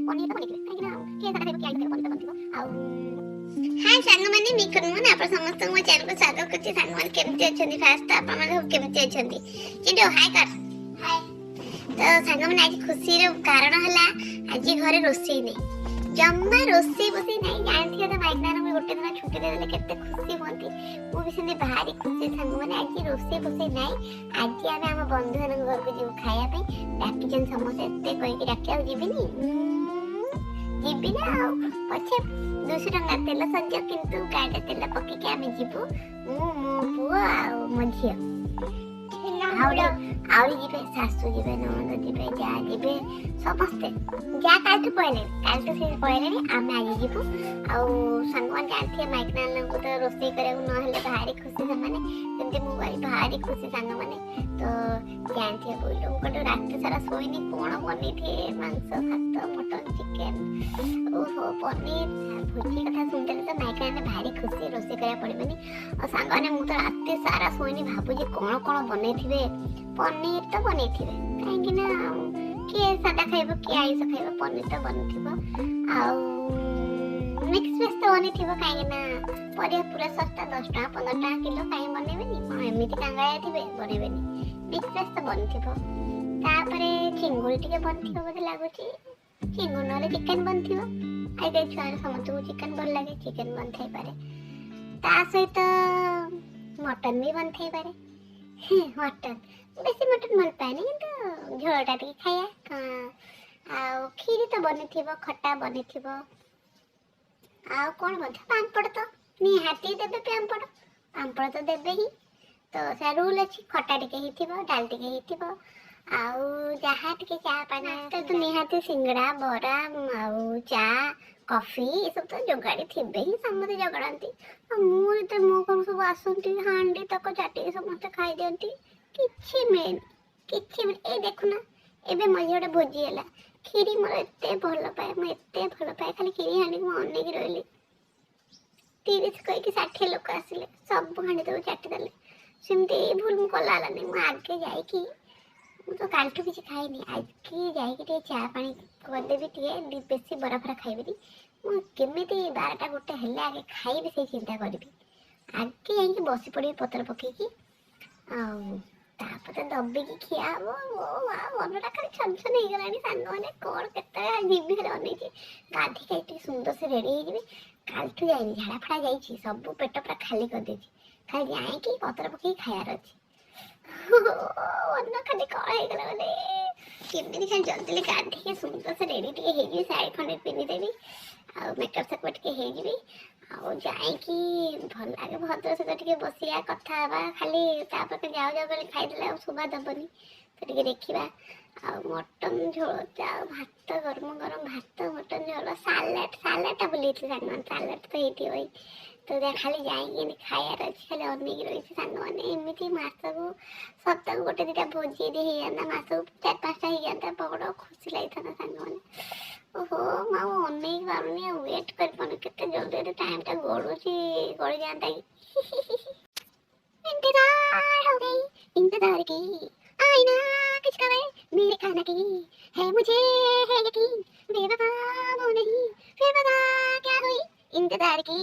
पनीर तो बनिथिबे काहे ना के सादा खाइबो के आइबो पनीर तो बनिथिबो आउ हाय सांग माने मिखुन मन आप समस्त मो चैनल को स्वागत करछि। सांग मान केमति अछंती फास्ट आप माने केमति अछंती चिंटू हाय कर हाय। तो सांग माने आज खुशी रो कारण हला आज घरे रोसई नै जम्मा रोसई बसी नै जानथि तो माइक ना में गोटे दिन छुट्टी दे देले केते खुशी होंती मो भी सेने भारी खुशी। सांग माने आज रोसई बसी नै आज आमे हम बंधु जन घर को जीव खाया पे डाकी जन समस्त एते कहि के डाकिया जीबिनी जीबी ना पछे 200 टंका तेल सज्ज किंतु गाडे तेल पक्की के आमे जीबू मो पुआ मो झिया आउरी जीबे सासू जीबे ननद जीबे जा जीबे समस्ते जा काल तो से पहले आमे आज जीबू आउ संगवान जानथि माइक नाल को तो रोसई करे न हले भारी खुशी समाने तंते मो भारी खुशी संग माने तो जानथि बोलो को तो रात सारा सोइनी कोन बनी थे मांस भात मटन चिकन ओहो पनीर भुजी कथा सुनते तो माइक नाल भारी खुशी रोसई करे पड़बनी और संगवाने मु तो रात सारा सोइनी भाबू जे कोन कोन बनै थिबे पनीर तो बनै थिबे काहे ना के सादा खाइबो के आइस खाइबो पनीर तो बनिथिबो आउ मिक्स वेज तो बनिथिबो काहे ना परिया पूरा सस्ता 10 टका 15 टका किलो काहे बनेबेनी कोन एमिति टांगाया थिबे बनेबेनी मिक्स वेज तो बनिथिबो तापरे चिंगुड़ी टिके बनिथिबो बोले लागुची चिंगुड़ी नले चिकन बनिथिबो आइ दे छुआ समस्त को चिकन भल लागे चिकन बनथाई पारे ता सहित मटन भी बनथाई पारे मटन बेसी मटन मन पानी तो झोलटा टिके खाया आ खीरी तो बनिथिबो खट्टा बनिथिबो आ कोन बध पांपड़ तो निहाती देबे पांपड़ तो देबे ही तो से रूल अछि खट्टा टिके हिथिबो डाल टिके हिथिबो आउ जहा टिके चा पाना तो निहाती सिंगड़ा बरा आउ चा कॉफी ये सब तो जोगाड़ी थिबे ही समते जोगाड़ती मु तो मो को सब आसंती हांडी तक चाटी समते खाई दियंती किछि मेन ए देखु ना एबे मझे भोजी हला खीरी मोर एते भल पाए म एते भल पाए खाली खीरी हांडी को अने की रहली 30 कहि के 60 लोक आसिले सब हांडी तो चाटी देले सिमती भूल मु कला लानी मु आगे जाई की मु तो कालठू किछि खाइनी आज की जाई के टे चा पानी कर देबी टे बेसी बरफ खाइबी मु केमिति 12टा गोटे हेले आगे खाइबी से चिंता करबी आगे जाई के बसी पड़ी पत्र पके की आ तापते दबी की खिया वो मनटा खाली छन हो गलानी सांग माने कोन केते जीबी हेले अनै छी गाधी के सुंदर से रेडी हो जीबी कालठू जाइनी झाड़ा फड़ा जाई छी सब पेट पूरा खाली कर दे छी खाली जाई की पत्र पके खायार अछि अन्न खाली कोन हो गला बोले केमिति खाली जल्दी गाधी के सुंदर से रेडी टिके हे जी साड़ी खंडे पिनी देबी आ मेकअप से पट के हे जीबी आ जाई की भल लागे भद्र से टिके बसिया कथा बा खाली तापर के जाओ बोले खाइ देले सुबह दबनी तो टिके देखिबा आ मटन झोल चाउ भात गरम गरम भात मटन झोल सालाड बोली थी सांगमान सालाड तो हेती होई तो दे खाली जाई के खायार अछि खाली अने की रही सांग माने एमिति मासको सप्ताह गोटे दिटा भोजी दे हे ना मासको 4-5 टा हे जाता बड़ खुशी लाइथा सांग माने ओहो माओ अने बारनी वेट कर पन केते जल्दी टाइम टा गड़ जाता इंतजार हो गई इंतजार की आईना किसका है मेरे खाना की है मुझे है यकीन बेवफा वो नहीं फिर बता क्या हुई इंतजार की